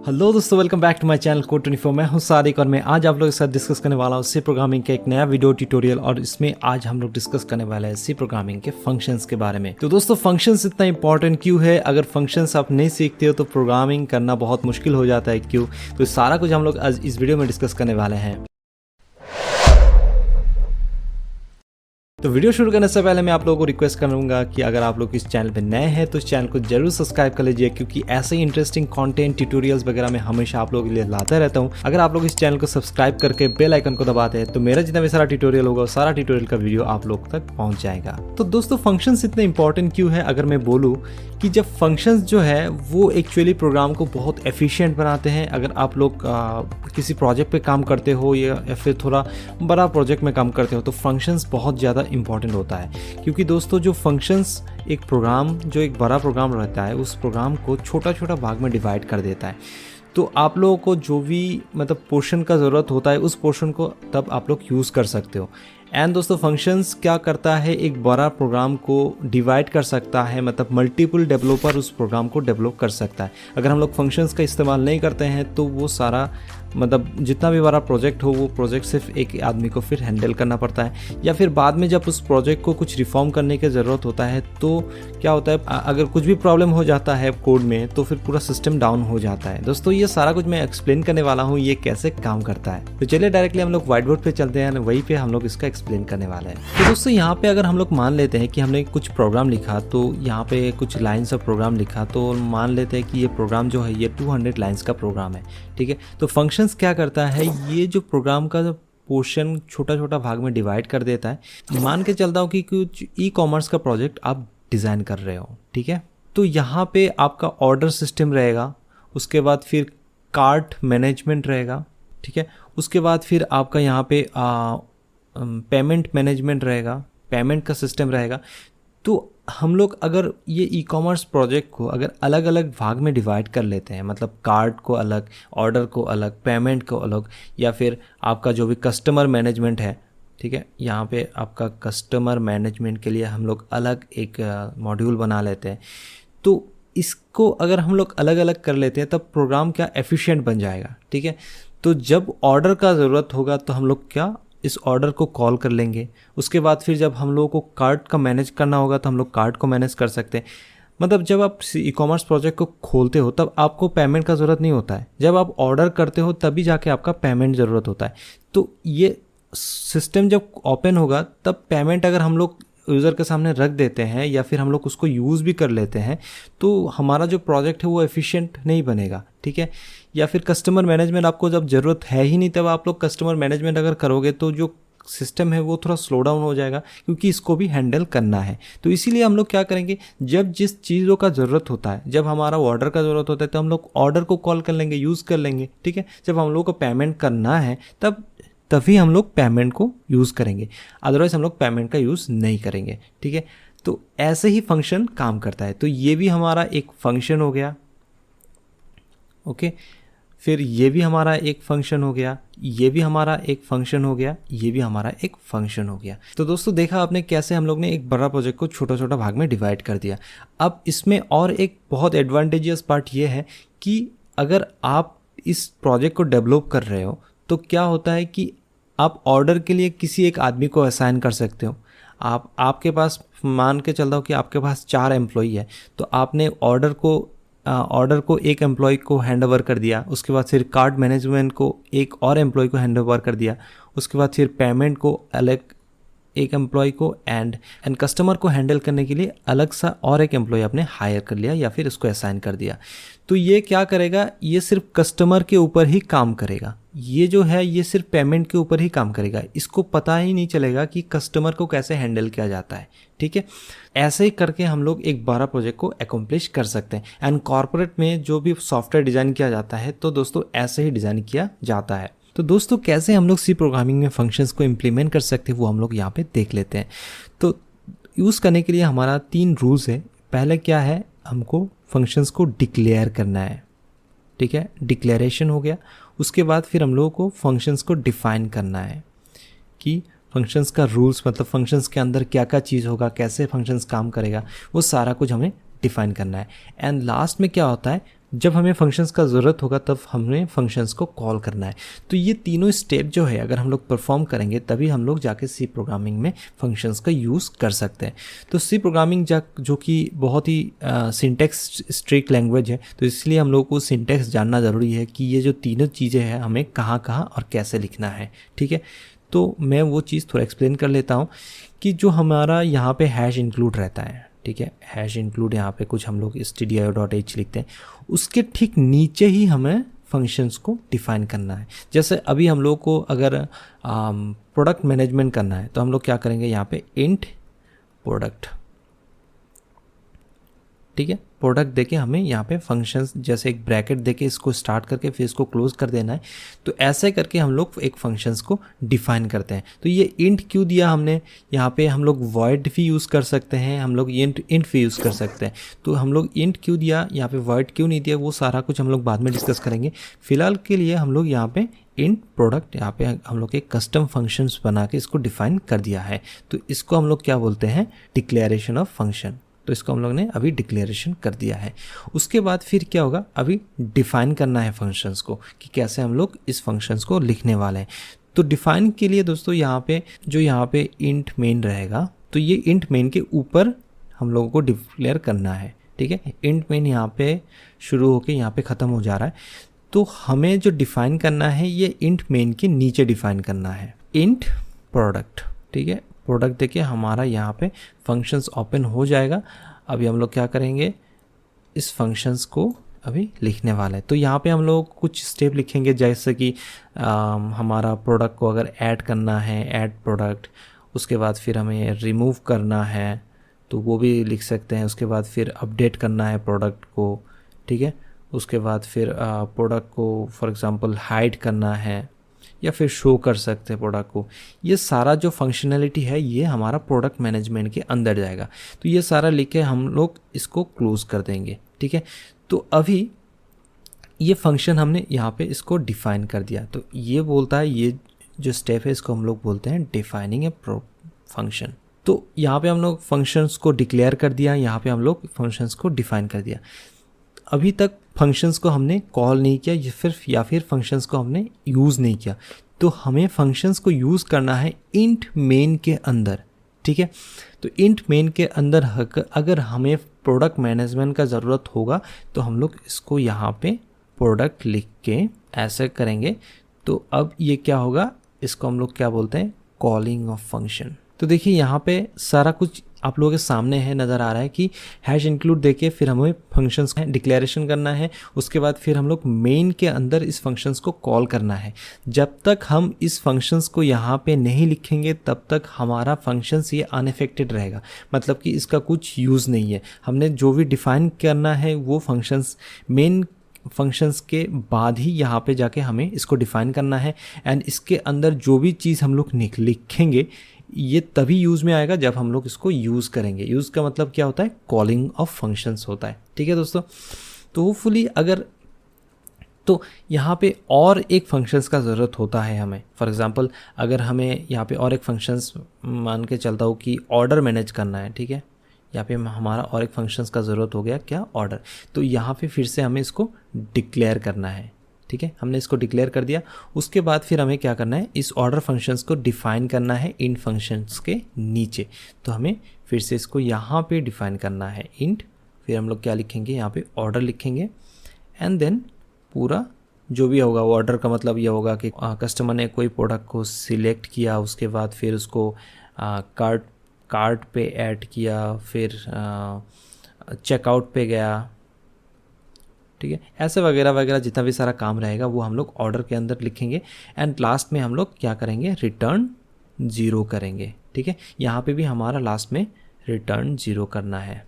Hello दोस्तों, welcome back to my channel कोड24। मैं हूं सादिक और मैं आज आप लोगों के साथ डिस्कस करने वाला हूं सी प्रोग्रामिंग के एक नया वीडियो ट्यूटोरियल। और इसमें आज हम लोग डिस्कस करने वाले हैं सी प्रोग्रामिंग के फंक्शंस के बारे में। तो दोस्तों, फंक्शंस इतना इंपॉर्टेंट क्यों है? अगर फंक्शंस आप नहीं सीखते हो तो प्रोग्रामिंग करना बहुत मुश्किल हो जाता है। क्यों? तो सारा कुछ हम लोग आज इस वीडियो में डिस्कस करने वाले हैं। तो वीडियो शुरू करने से पहले मैं आप लोगों को रिक्वेस्ट करूंगा कि अगर आप लोग इस चैनल पे नए हैं तो इस चैनल को जरूर सब्सक्राइब कर लीजिए, क्योंकि ऐसे ही इंटरेस्टिंग कंटेंट ट्यूटोरियल्स वगैरह मैं हमेशा आप लोगों के लिए लाता रहता हूं। अगर आप लोग इस चैनल को सब्सक्राइब करके बेल आइकन को दबाते हैं तो मेरा जितना भी सारा ट्यूटोरियल होगा सारा ट्यूटोरियल का वीडियो आप लोग तक पहुंच जाएगा। तो दोस्तों, फंक्शंस इतने इंपॉर्टेंट क्यों है? अगर मैं बोलूँ कि जब फंक्शंस जो है वो एक्चुअली प्रोग्राम को बहुत एफिशिएंट बनाते हैं। अगर आप लोग किसी प्रोजेक्ट पे काम करते हो या फिर थोड़ा बड़ा प्रोजेक्ट में काम करते हो तो फंक्शंस बहुत ज़्यादा इंपॉर्टेंट होता है। क्योंकि दोस्तों, जो फंक्शंस एक प्रोग्राम जो एक बड़ा प्रोग्राम रहता है उस प्रोग्राम को छोटा छोटा भाग में डिवाइड कर देता है। तो आप लोगों को जो भी पोर्शन का ज़रूरत होता है उस पोर्शन को तब आप लोग यूज़ कर सकते हो। एंड दोस्तों, फंक्शंस क्या करता है? एक बड़ा प्रोग्राम को डिवाइड कर सकता है, मल्टीपल डेवलपर उस प्रोग्राम को डेवलप कर सकता है। अगर हम लोग फंक्शंस का इस्तेमाल नहीं करते हैं तो वो सारा जितना भी बड़ा प्रोजेक्ट हो वो प्रोजेक्ट सिर्फ एक आदमी को फिर हैंडल करना पड़ता है। या फिर बाद में जब उस प्रोजेक्ट को कुछ रिफॉर्म करने की ज़रूरत होता है तो क्या होता है, अगर कुछ भी प्रॉब्लम हो जाता है कोड में तो फिर पूरा सिस्टम डाउन हो जाता है। दोस्तों, ये सारा कुछ मैं एक्सप्लेन करने वाला हूँ ये कैसे काम करता है। तो चलिए डायरेक्टली हम लोग व्हाइट बोर्ड पे चलते हैं, वहीं पे हम लोग इसका एक्सप्लेन करने वाले हैं। तो दोस्तों, यहाँ पे अगर हम लोग मान लेते हैं कि हमने कुछ प्रोग्राम लिखा, तो यहाँ पे कुछ लाइन्स ऑफ प्रोग्राम लिखा, तो मान लेते हैं कि ये प्रोग्राम जो है ये 200 लाइन्स का प्रोग्राम है। ठीक है, तो फंक्शंस क्या करता है, ये जो प्रोग्राम का पोर्शन छोटा छोटा भाग में डिवाइड कर देता है। मान के चलता हूँ कि कुछ ई कॉमर्स का प्रोजेक्ट आप डिज़ाइन कर रहे हो। ठीक है, तो यहाँ पे आपका ऑर्डर सिस्टम रहेगा, उसके बाद फिर कार्ट मैनेजमेंट रहेगा। ठीक है, उसके बाद फिर आपका यहाँ पे पेमेंट मैनेजमेंट रहेगा, पेमेंट का सिस्टम रहेगा। तो हम लोग अगर ये ई कॉमर्स प्रोजेक्ट को अगर अलग अलग भाग में डिवाइड कर लेते हैं, कार्ट को अलग, ऑर्डर को अलग, पेमेंट को अलग, या फिर आपका जो भी कस्टमर मैनेजमेंट है, ठीक है, यहाँ पे आपका कस्टमर मैनेजमेंट के लिए हम लोग अलग एक मॉड्यूल बना लेते हैं। तो इसको अगर हम लोग अलग अलग कर लेते हैं तब प्रोग्राम क्या एफिशिएंट बन जाएगा। ठीक है, तो जब ऑर्डर का ज़रूरत होगा तो हम लोग क्या इस ऑर्डर को कॉल कर लेंगे। उसके बाद फिर जब हम लोगों को कार्ट का मैनेज करना होगा तो हम लोग कार्ट को मैनेज कर सकते हैं। जब आप ई कॉमर्स प्रोजेक्ट को खोलते हो तब आपको पेमेंट का ज़रूरत नहीं होता है, जब आप ऑर्डर करते हो तभी जाके आपका पेमेंट ज़रूरत होता है। तो ये सिस्टम जब ओपन होगा तब पेमेंट अगर हम लोग यूज़र के सामने रख देते हैं या फिर हम लोग उसको यूज़ भी कर लेते हैं तो हमारा जो प्रोजेक्ट है वो एफिशिएंट नहीं बनेगा। ठीक है, या फिर कस्टमर मैनेजमेंट आपको जब ज़रूरत है ही नहीं तब आप लोग कस्टमर मैनेजमेंट अगर करोगे तो जो सिस्टम है वो थोड़ा स्लो डाउन हो जाएगा, क्योंकि इसको भी हैंडल करना है। तो इसीलिए हम लोग क्या करेंगे, जब जिस चीज़ों का ज़रूरत होता है, जब हमारा ऑर्डर का ज़रूरत होता है तो हम लोग ऑर्डर को कॉल कर लेंगे, यूज़ कर लेंगे। ठीक है, जब हम लोग को पेमेंट करना है तभी हम लोग पेमेंट को यूज़ करेंगे, अदरवाइज हम लोग पेमेंट का यूज़ नहीं करेंगे। ठीक है, तो ऐसे ही फंक्शन काम करता है। तो ये भी हमारा एक फंक्शन हो गया। ओके, फिर ये भी हमारा एक फंक्शन हो गया, ये भी हमारा एक फंक्शन हो गया, ये भी हमारा एक फंक्शन हो गया। तो दोस्तों, देखा आपने कैसे हम लोग ने एक बड़ा प्रोजेक्ट को छोटा छोटा भाग में डिवाइड कर दिया। अब इसमें और एक बहुत एडवांटेजियस पार्ट ये है कि अगर आप इस प्रोजेक्ट को डेवलप कर रहे हो तो क्या होता है कि आप ऑर्डर के लिए किसी एक आदमी को असाइन कर सकते हो। आपके पास मान के चलता हो कि आपके पास 4 एम्प्लॉई है, तो आपने ऑर्डर को एक एम्प्लॉय को हैंड ओवर कर दिया, उसके बाद फिर कार्ड मैनेजमेंट को एक और एम्प्लॉय को हैंड ओवर कर दिया, उसके बाद फिर पेमेंट को अलग एक एम्प्लॉय को एंड कस्टमर को हैंडल करने के लिए अलग सा और एक एम्प्लॉय आपने हायर कर लिया या फिर उसको असाइन कर दिया। तो ये क्या करेगा, ये सिर्फ कस्टमर के ऊपर ही काम करेगा। ये जो है ये सिर्फ पेमेंट के ऊपर ही काम करेगा, इसको पता ही नहीं चलेगा कि कस्टमर को कैसे हैंडल किया जाता है। ठीक है, ऐसे ही करके हम लोग एक बड़ा प्रोजेक्ट को एकम्प्लिश कर सकते हैं। एंड कॉर्पोरेट में जो भी सॉफ्टवेयर डिज़ाइन किया जाता है तो दोस्तों ऐसे ही डिज़ाइन किया जाता है। तो दोस्तों, कैसे हम लोग सी प्रोग्रामिंग में फंक्शंस को इम्प्लीमेंट कर सकते हैं वो हम लोग यहाँ पे देख लेते हैं। तो यूज़ करने के लिए हमारा 3 रूल्स है। पहले क्या है, हमको फंक्शंस को डिक्लेयर करना है। ठीक है, डिक्लेरेशन हो गया। उसके बाद फिर हम लोगों को फंक्शंस को डिफ़ाइन करना है कि फंक्शंस का रूल्स, फंक्शंस के अंदर क्या क्या चीज़ होगा, कैसे फंक्शंस काम करेगा, वो सारा कुछ हमें डिफ़ाइन करना है। एंड लास्ट में क्या होता है, जब हमें फंक्शंस का ज़रूरत होगा तब हमें फंक्शंस को कॉल करना है। तो ये तीनों स्टेप जो है अगर हम लोग परफॉर्म करेंगे तभी हम लोग जाके सी प्रोग्रामिंग में फंक्शंस का यूज़ कर सकते हैं। तो सी प्रोग्रामिंग जो कि बहुत ही सिंटेक्स स्ट्रिक्ट लैंग्वेज है, तो इसलिए हम लोग को सिंटेक्स जानना ज़रूरी है कि ये जो तीनों चीज़ें हैं हमें कहाँ कहाँ और कैसे लिखना है। ठीक है, तो मैं वो चीज़ थोड़ा एक्सप्लेन कर लेता हूँ कि जो हमारा यहाँ पे हैश इंक्लूड रहता है, ठीक है, हैश इंक्लूड यहाँ पे कुछ हम लोग stdio.h लिखते हैं, उसके ठीक नीचे ही हमें फंक्शंस को डिफाइन करना है। जैसे अभी हम लोग को अगर प्रोडक्ट मैनेजमेंट करना है तो हम लोग क्या करेंगे, यहाँ पे इंट प्रोडक्ट, ठीक है, प्रोडक्ट देके हमें यहाँ पे फंक्शंस जैसे एक ब्रैकेट देके इसको स्टार्ट करके फिर इसको क्लोज कर देना है। तो ऐसे करके हम लोग एक फंक्शंस को डिफाइन करते हैं। तो ये इंट क्यों दिया हमने, यहाँ पे हम लोग वॉइड भी यूज़ कर सकते हैं, हम लोग इंट भी यूज़ कर सकते हैं। तो हम लोग इंट क्यों दिया, यहाँ पे वॉइड क्यों नहीं दिया, वो सारा कुछ हम लोग बाद में डिस्कस करेंगे। फिलहाल के लिए हम लोग यहाँ पे इंट प्रोडक्ट, यहाँ पे हम लोग एक कस्टम फंक्शंस बना के इसको डिफाइन कर दिया है। तो इसको हम लोग क्या बोलते हैं, डिक्लेरेशन ऑफ फंक्शन। तो इसको हम लोग ने अभी डिक्लेरेशन कर दिया है। उसके बाद फिर क्या होगा, अभी डिफाइन करना है फंक्शंस को कि कैसे हम लोग इस फंक्शंस को लिखने वाले हैं। तो डिफाइन के लिए दोस्तों यहाँ पे इंट मेन रहेगा, तो ये इंट मेन के ऊपर हम लोगों को डिक्लेयर करना है। ठीक है, इंट मेन यहाँ पे शुरू होके यहाँ पे ख़त्म हो जा रहा है। तो हमें जो डिफाइन करना है ये इंट मेन के नीचे डिफाइन करना है, इंट प्रोडक्ट। ठीक है, प्रोडक्ट देखिए हमारा यहाँ पे फंक्शंस ओपन हो जाएगा। अभी हम लोग क्या करेंगे, इस फंक्शंस को अभी लिखने वाला है। तो यहाँ पे हम लोग कुछ स्टेप लिखेंगे, जैसे कि हमारा प्रोडक्ट को अगर ऐड करना है, ऐड प्रोडक्ट, उसके बाद फिर हमें रिमूव करना है तो वो भी लिख सकते हैं। उसके बाद फिर अपडेट करना है प्रोडक्ट को, ठीक है, उसके बाद फिर प्रोडक्ट को फॉर एग्जांपल हाइड करना है या फिर शो कर सकते हैं प्रोडक्ट को। ये सारा जो फंक्शनैलिटी है ये हमारा प्रोडक्ट मैनेजमेंट के अंदर जाएगा। तो ये सारा लिख के हम लोग इसको क्लोज कर देंगे। ठीक है, तो अभी ये फंक्शन हमने यहाँ पे इसको डिफाइन कर दिया। तो ये बोलता है, ये जो स्टेप है इसको हम लोग बोलते हैं डिफाइनिंग ए फंक्शन। तो यहाँ पे हम लोग फंक्शंस को डिक्लेयर कर दिया, यहाँ पे हम लोग फंक्शंस को डिफाइन कर दिया। अभी तक फंक्शंस को हमने कॉल नहीं किया या फिर फंक्शंस को हमने यूज़ नहीं किया। तो हमें फंक्शंस को यूज़ करना है इंट मेन के अंदर। ठीक है, तो इंट मेन के अंदर अगर हमें प्रोडक्ट मैनेजमेंट का ज़रूरत होगा तो हम लोग इसको यहाँ पे प्रोडक्ट लिख के ऐसे करेंगे। तो अब ये क्या होगा, इसको हम लोग क्या बोलते हैं, कॉलिंग ऑफ फंक्शन। तो देखिए यहाँ पे सारा कुछ आप लोगों के सामने है, नज़र आ रहा है कि हैश इंक्लूड देके फिर हमें फंक्शंस का डिक्लेरेशन करना है। उसके बाद फिर हम लोग मेन के अंदर इस फंक्शंस को कॉल करना है। जब तक हम इस फंक्शंस को यहाँ पे नहीं लिखेंगे तब तक हमारा फंक्शंस ये अनइफेक्टेड रहेगा, मतलब कि इसका कुछ यूज़ नहीं है। हमने जो भी डिफ़ाइन करना है वो फंक्शंस मेन फंक्शंस के बाद ही यहाँ पे जाके हमें इसको डिफ़ाइन करना है। एंड इसके अंदर जो भी चीज़ हम लोग लिखेंगे ये तभी यूज़ में आएगा जब हम लोग इसको यूज़ करेंगे। यूज़ का मतलब क्या होता है, कॉलिंग ऑफ फंक्शंस होता है। ठीक है दोस्तों, तो होपफुली अगर तो यहाँ पे और एक फंक्शंस का ज़रूरत होता है हमें। फॉर एग्जांपल अगर हमें यहाँ पे और एक फंक्शंस मान के चलता हूँ कि ऑर्डर मैनेज करना है, ठीक है, यहाँ पे हमारा और एक फंक्शंस का ज़रूरत हो गया, क्या, ऑर्डर। तो यहाँ पे फिर से हमें इसको डिक्लेयर करना है। ठीक है, हमने इसको डिक्लेयर कर दिया। उसके बाद फिर हमें क्या करना है, इस ऑर्डर फंक्शंस को डिफ़ाइन करना है इन फंक्शंस के नीचे। तो हमें फिर से इसको यहाँ पे डिफ़ाइन करना है इंट, फिर हम लोग क्या लिखेंगे, यहाँ पे ऑर्डर लिखेंगे। एंड देन पूरा जो भी होगा, वो ऑर्डर का मतलब ये होगा कि कस्टमर ने कोई प्रोडक्ट को सिलेक्ट किया, उसके बाद फिर उसको कार्ट पे ऐड किया, फिर चेकआउट पे गया, ठीक है, ऐसे वगैरह वगैरह जितना भी सारा काम रहेगा वो हम लोग ऑर्डर के अंदर लिखेंगे। एंड लास्ट में हम लोग क्या करेंगे, रिटर्न 0 करेंगे। ठीक है, यहाँ पे भी हमारा लास्ट में रिटर्न 0 करना है।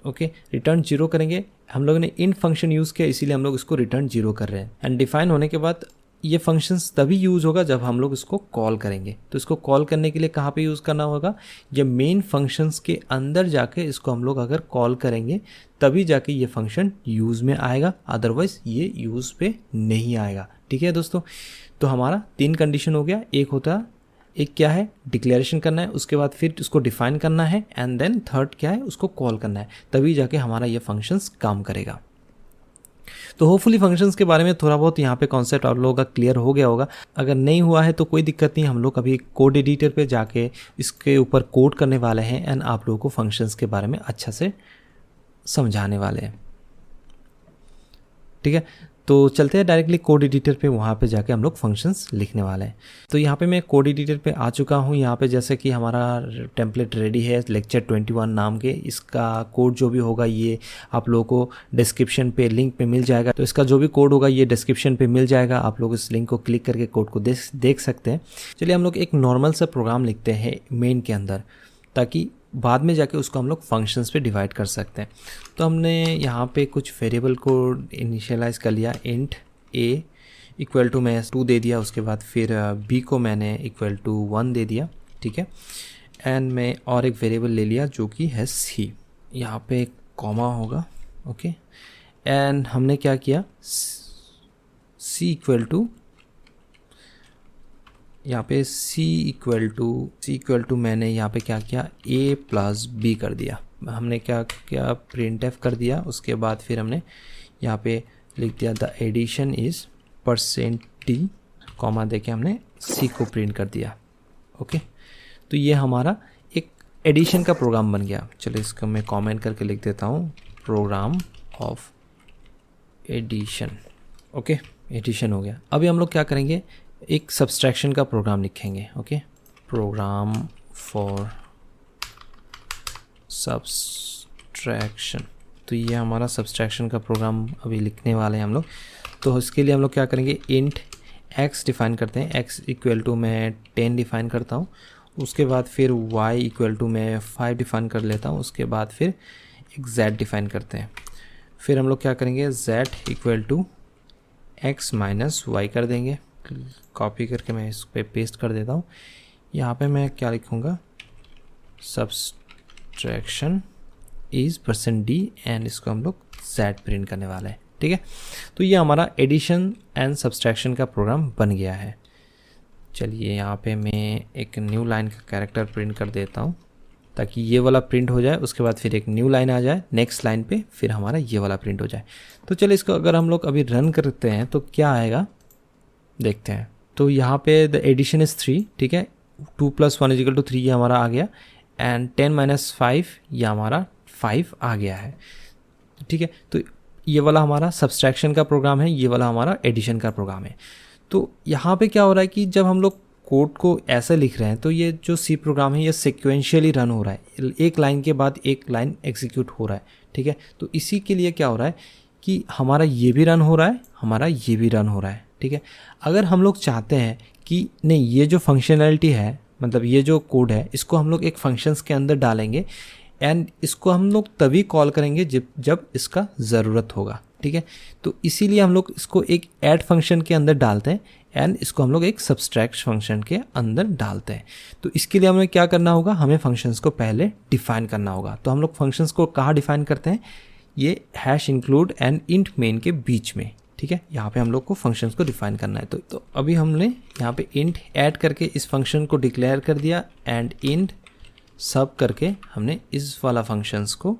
ओके, रिटर्न 0 करेंगे। हम लोगों ने इन फंक्शन यूज़ किया इसीलिए हम लोग इसको रिटर्न 0 कर रहे हैं। एंड डिफाइन होने के बाद ये फंक्शंस तभी यूज़ होगा जब हम लोग इसको कॉल करेंगे। तो इसको कॉल करने के लिए कहाँ पे यूज़ करना होगा, ये मेन फंक्शंस के अंदर जाके इसको हम लोग अगर कॉल करेंगे तभी जाके ये फंक्शन यूज़ में आएगा, अदरवाइज़ ये यूज़ पे नहीं आएगा। ठीक है दोस्तों, तो हमारा 3 कंडीशन हो गया। एक क्या है, डिक्लेरेशन करना है, उसके बाद फिर उसको डिफाइन करना है, एंड देन थर्ड क्या है, उसको कॉल करना है, तभी जाके हमारा ये फंक्शंस काम करेगा। तो होपफुली फंक्शंस के बारे में थोड़ा बहुत यहाँ पे कॉन्सेप्ट आप लोगों का क्लियर हो गया होगा। अगर नहीं हुआ है तो कोई दिक्कत नहीं, हम लोग अभी कोड एडिटर पे जाके इसके ऊपर कोड करने वाले हैं एंड आप लोगों को फंक्शंस के बारे में अच्छा से समझाने वाले हैं। ठीक है, तो चलते हैं डायरेक्टली कोड एडिटर पे, वहाँ पे जाके हम लोग फंक्शंस लिखने वाले हैं। तो यहाँ पे मैं कोड एडिटर पे आ चुका हूँ। यहाँ पे जैसे कि हमारा टेम्पलेट रेडी है लेक्चर 21 नाम के। इसका कोड जो भी होगा ये आप लोगों को डिस्क्रिप्शन पे लिंक पे मिल जाएगा। तो इसका जो भी कोड होगा ये डिस्क्रिप्शन पे मिल जाएगा, आप लोग इस लिंक को क्लिक करके कोड को देख सकते हैं। चलिए हम लोग एक नॉर्मल सा प्रोग्राम लिखते हैं मेन के अंदर, ताकि बाद में जाके उसको हम लोग फंक्शंस पे डिवाइड कर सकते हैं। तो हमने यहाँ पे कुछ वेरिएबल को इनिशियलाइज कर लिया। इंट a इक्वल टू मैं 2 दे दिया, उसके बाद फिर b को मैंने इक्वल टू 1 दे दिया। ठीक है, एंड मैं और एक वेरिएबल ले लिया जो कि है c, यहाँ पे एक कॉमा होगा। ओके, एंड हमने क्या किया, c इक्वल टू यहाँ पे c इक्वल टू मैंने यहाँ पे क्या किया, a प्लस b कर दिया। हमने क्या किया, प्रिंट कर दिया। उसके बाद फिर हमने यहाँ पे लिख दिया the addition is %d, comma देके हमने c को प्रिंट कर दिया। ओके, तो ये हमारा एक एडिशन का प्रोग्राम बन गया। चलिए इसको मैं कमेंट करके लिख देता हूँ, program of addition. Okay, addition हो गया। अभी हम लोग क्या करेंगे, एक सब्सट्रैक्शन का प्रोग्राम लिखेंगे। Okay, program for subtraction. तो ये हमारा सब्सट्रैक्शन का प्रोग्राम अभी लिखने वाले हैं हम लोग। तो इसके लिए हम लोग क्या करेंगे, इंट x डिफ़ाइन करते हैं। x इक्वल टू मैं 10 डिफ़ाइन करता हूँ। उसके बाद फिर y इक्वल टू मैं 5 डिफ़ाइन कर लेता हूँ। उसके बाद फिर एक z डिफ़ाइन करते हैं। फिर हम लोग क्या करेंगे, z equal to x minus y कर देंगे। कॉपी करके मैं इस पर पेस्ट कर देता हूँ। यहाँ पे मैं क्या लिखूँगा, सब्सट्रैक्शन इज़ %d एंड इसको हम लोग z प्रिंट करने वाले हैं। ठीक है, तो ये हमारा एडिशन एंड सब्सट्रैक्शन का प्रोग्राम बन गया है। चलिए यहाँ पे मैं एक न्यू लाइन का कैरेक्टर प्रिंट कर देता हूँ, ताकि ये वाला प्रिंट हो जाए। उसके बाद फिर एक न्यू लाइन आ जाए नेक्स्ट लाइन पे, फिर हमारा ये वाला प्रिंट हो जाए। तो चलिए इसको अगर हम लोग अभी रन करते हैं तो क्या आएगा, देखते हैं। तो यहाँ पे द एडिशन इज़ 3। ठीक है, 2 + 1 = 3 ये हमारा आ गया, एंड 10 - 5 ये हमारा 5 आ गया है। ठीक है, तो ये वाला हमारा सब्सट्रैक्शन का प्रोग्राम है, ये वाला हमारा एडिशन का प्रोग्राम है। तो यहाँ पे क्या हो रहा है कि जब हम लोग कोड को ऐसे लिख रहे हैं तो ये जो सी प्रोग्राम है ये सिक्वेंशियली रन हो रहा है, एक लाइन के बाद एक लाइन एग्जीक्यूट हो रहा है। ठीक है, तो इसी के लिए क्या हो रहा है कि हमारा ये भी रन हो रहा है, हमारा ये भी रन हो रहा है। ठीक है, अगर हम लोग चाहते हैं कि नहीं ये जो फंक्शनैलिटी है, मतलब ये जो कोड है, इसको हम लोग एक फंक्शंस के अंदर डालेंगे एंड इसको हम लोग तभी कॉल करेंगे जब इसका ज़रूरत होगा। ठीक है, तो इसीलिए हम लोग इसको एक ऐड फंक्शन के अंदर डालते हैं एंड इसको हम लोग एक सब्सट्रैक्ट फंक्शन के अंदर डालते हैं। तो इसके लिए हमें क्या करना होगा, हमें फंक्शंस को पहले डिफ़ाइन करना होगा। तो हम लोग फंक्शंस को कहाँ डिफ़ाइन करते हैं, ये #include एंड int main के बीच में। ठीक है, यहाँ पे हम लोग को फंक्शंस को डिफ़ाइन करना है। तो अभी हमने यहाँ पे int ऐड करके इस फंक्शन को डिक्लेयर कर दिया एंड int सब करके हमने इस वाला फंक्शंस को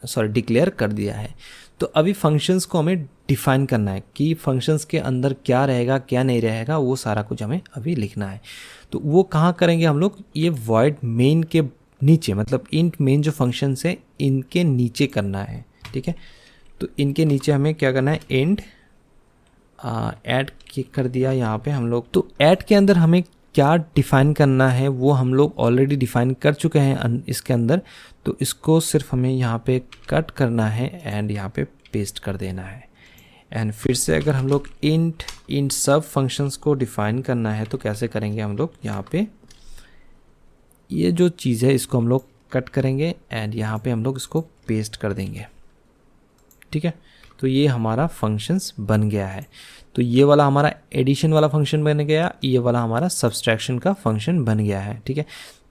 डिक्लेयर कर दिया है। तो अभी फंक्शंस को हमें डिफ़ाइन करना है कि फंक्शंस के अंदर क्या रहेगा क्या नहीं रहेगा, वो सारा कुछ हमें अभी लिखना है। तो वो कहाँ करेंगे हम लोग, ये void main के नीचे, मतलब int main जो फंक्शंस है इनके नीचे करना है। ठीक है, तो इनके नीचे हमें क्या करना है, इंट ऐड कर दिया यहाँ पे हम लोग। तो ऐड के अंदर हमें क्या डिफ़ाइन करना है वो हम लोग ऑलरेडी डिफ़ाइन कर चुके हैं इसके अंदर। तो इसको सिर्फ हमें यहाँ पे कट करना है एंड यहाँ पे पेस्ट कर देना है। एंड फिर से अगर हम लोग इंट सब फंक्शंस को डिफ़ाइन करना है तो कैसे करेंगे, हम लोग यहाँ पे ये जो चीज़ है इसको हम लोग कट करेंगे एंड यहाँ पे हम लोग इसको पेस्ट कर देंगे। ठीक है, तो ये हमारा फंक्शंस बन गया है। तो ये वाला हमारा एडिशन वाला फंक्शन बन गया, ये वाला हमारा सब्सट्रैक्शन का फंक्शन बन गया है। ठीक है,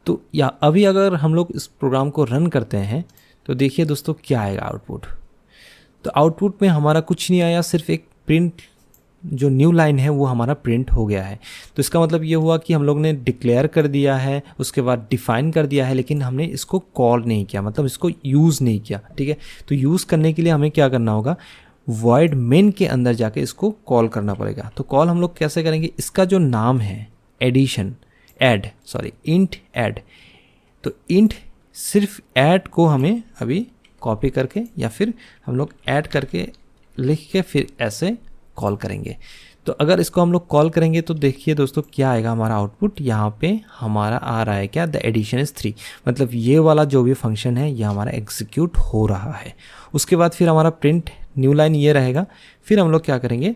तो या अभी अगर हम लोग इस प्रोग्राम को रन करते हैं तो देखिए दोस्तों क्या आएगा आउटपुट। तो आउटपुट में हमारा कुछ नहीं आया, सिर्फ एक प्रिंट जो न्यू लाइन है वो हमारा प्रिंट हो गया है। तो इसका मतलब ये हुआ कि हम लोग ने डिक्लेयर कर दिया है, उसके बाद डिफ़ाइन कर दिया है, लेकिन हमने इसको कॉल नहीं किया, मतलब इसको यूज़ नहीं किया। ठीक है, तो यूज़ करने के लिए हमें क्या करना होगा, void main के अंदर जाके इसको कॉल करना पड़ेगा। तो कॉल हम लोग कैसे करेंगे, इसका जो नाम है int add, तो int सिर्फ ऐड को हमें अभी कॉपी करके या फिर हम लोग ऐड करके लिख के फिर ऐसे कॉल करेंगे। तो अगर इसको हम लोग कॉल करेंगे तो देखिए दोस्तों क्या आएगा हमारा आउटपुट, यहाँ पे हमारा आ रहा है क्या, द एडिशन इज़ 3, मतलब ये वाला जो भी फंक्शन है ये हमारा एग्जीक्यूट हो रहा है। उसके बाद फिर हमारा प्रिंट न्यू लाइन ये रहेगा। फिर हम लोग क्या करेंगे,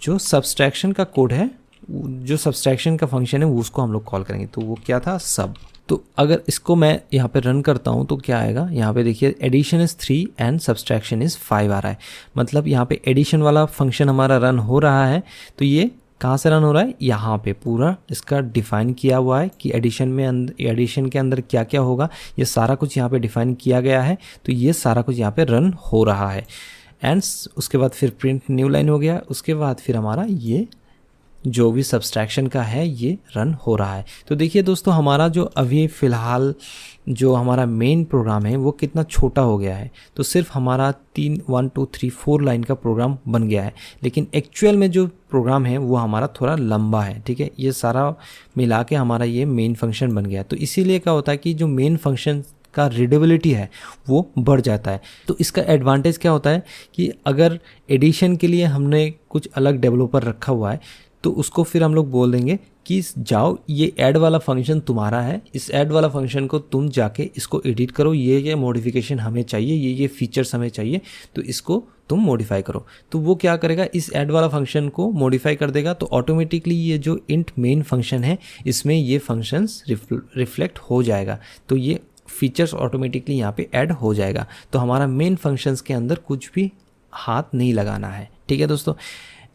जो सब्सट्रैक्शन का कोड है, जो सब्सट्रैक्शन का फंक्शन है उसको हम लोग कॉल करेंगे। तो वो क्या था, सब। तो अगर इसको मैं यहाँ पे रन करता हूँ तो क्या आएगा, यहाँ पे देखिए addition is 3 and subtraction is 5 आ रहा है। मतलब यहाँ पे एडिशन वाला फंक्शन हमारा रन हो रहा है। तो ये कहाँ से रन हो रहा है, यहाँ पे पूरा इसका डिफ़ाइन किया हुआ है कि एडिशन के अंदर क्या क्या होगा, ये सारा कुछ यहाँ पे डिफ़ाइन किया गया है। तो ये सारा कुछ यहाँ पे रन हो रहा है। एंड उसके बाद फिर प्रिंट न्यू लाइन हो गया। उसके बाद फिर हमारा ये जो भी सब्सट्रैक्शन का है ये रन हो रहा है। तो देखिए दोस्तों हमारा जो अभी फ़िलहाल जो हमारा मेन प्रोग्राम है वो कितना छोटा हो गया है। तो सिर्फ हमारा 1 2 3 4 लाइन का प्रोग्राम बन गया है, लेकिन एक्चुअल में जो प्रोग्राम है वो हमारा थोड़ा लंबा है। ठीक है, ये सारा मिला के हमारा ये मेन फंक्शन बन गया। तो इसीलिए क्या होता है कि जो मेन फंक्शन का रीडेबिलिटी है वो बढ़ जाता है। तो इसका एडवांटेज क्या होता है कि अगर एडिशन के लिए हमने कुछ अलग डेवलपर रखा हुआ है तो उसको फिर हम लोग बोल देंगे कि जाओ ये ऐड वाला फंक्शन तुम्हारा है, इस ऐड वाला फंक्शन को तुम जाके इसको एडिट करो, ये मॉडिफिकेशन हमें चाहिए, ये फीचर्स हमें चाहिए, तो इसको तुम मॉडिफाई करो। तो वो क्या करेगा, इस ऐड वाला फंक्शन को मॉडिफाई कर देगा। तो ऑटोमेटिकली ये जो इंट मेन फंक्शन है इसमें ये फंक्शंस रिफ्लेक्ट हो जाएगा। तो ये फीचर्स ऑटोमेटिकली यहाँ पे ऐड हो जाएगा। तो हमारा मेन फंक्शंस के अंदर कुछ भी हाथ नहीं लगाना है। ठीक है दोस्तों।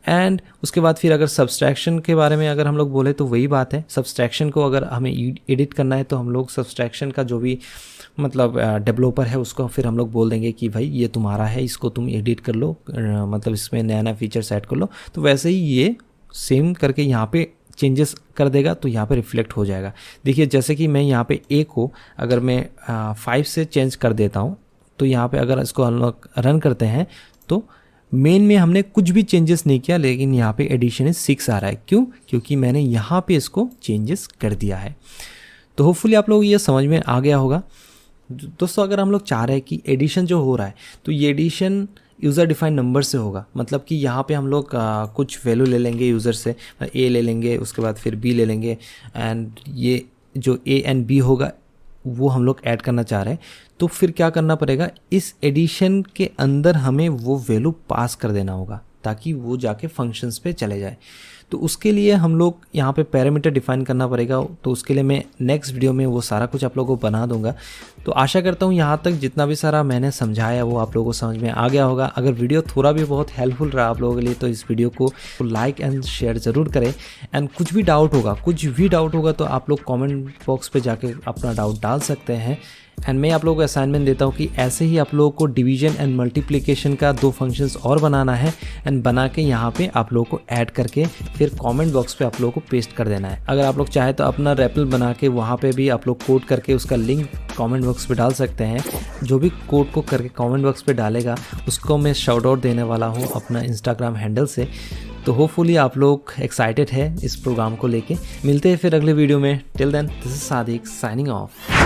एंड उसके बाद फिर अगर सब्सट्रैक्शन के बारे में अगर हम लोग बोले तो वही बात है। सब्सट्रैक्शन को अगर हमें एडिट करना है तो हम लोग सब्सट्रैक्शन का जो भी मतलब डेवलपर है उसको फिर हम लोग बोल देंगे कि भाई ये तुम्हारा है, इसको तुम एडिट कर लो, मतलब इसमें नया नया फीचर्स ऐड कर लो। तो वैसे ही ये सेम करके यहाँ पे चेंजेस कर देगा तो यहाँ पे रिफ्लेक्ट हो जाएगा। देखिए जैसे कि मैं यहाँ पे ए को अगर मैं 5 से चेंज कर देता हूँ तो यहाँ पे अगर इसको हम लोग रन करते हैं तो मेन में हमने कुछ भी चेंजेस नहीं किया, लेकिन यहाँ पे एडिशन इज 6 आ रहा है। क्यों? क्योंकि मैंने यहाँ पे इसको चेंजेस कर दिया है। तो होपफुली आप लोग ये समझ में आ गया होगा। दोस्तों अगर हम लोग चाह रहे हैं कि एडिशन जो हो रहा है तो ये एडिशन यूज़र डिफाइंड नंबर से होगा। मतलब कि यहाँ पे हम लोग कुछ वैल्यू ले लेंगे यूज़र से, ए ले लेंगे, उसके बाद फिर बी ले लेंगे, एंड ये जो ए एंड बी होगा वो हम लोग ऐड करना चाह रहे हैं। तो फिर क्या करना पड़ेगा, इस एडिशन के अंदर हमें वो वैल्यू पास कर देना होगा ताकि वो जाके फंक्शंस पे चले जाए। तो उसके लिए हम लोग यहाँ पे पैरामीटर डिफाइन करना पड़ेगा। तो उसके लिए मैं नेक्स्ट वीडियो में वो सारा कुछ आप लोगों को बना दूंगा। तो आशा करता हूँ यहाँ तक जितना भी सारा मैंने समझाया वो आप लोगों को समझ में आ गया होगा। अगर वीडियो थोड़ा भी बहुत हेल्पफुल रहा आप लोगों के लिए तो इस वीडियो को लाइक एंड शेयर ज़रूर करें। एंड कुछ भी डाउट होगा तो आप लोग कॉमेंट बॉक्स पर जाके अपना डाउट डाल सकते हैं। एंड मैं आप लोगों को असाइनमेंट देता हूँ कि ऐसे ही आप लोगों को डिवीजन एंड मल्टीप्लिकेशन का 2 फंक्शंस और बनाना है एंड बना के यहाँ पे आप लोगों को ऐड करके फिर कमेंट बॉक्स पे आप लोगों को पेस्ट कर देना है। अगर आप लोग चाहे तो अपना रेपल बना के वहाँ पे भी आप लोग कोड करके उसका लिंक कमेंट बॉक्स पे डाल सकते हैं। जो भी कोड को करके कमेंट बॉक्स पे डालेगा उसको मैं शाउट आउट देने वाला हूँ अपना इंस्टाग्राम हैंडल से। तो होपफुली आप लोग एक्साइटेड है इस प्रोग्राम को लेके। मिलते हैं फिर अगले वीडियो में। Till then this is Sadiq signing of.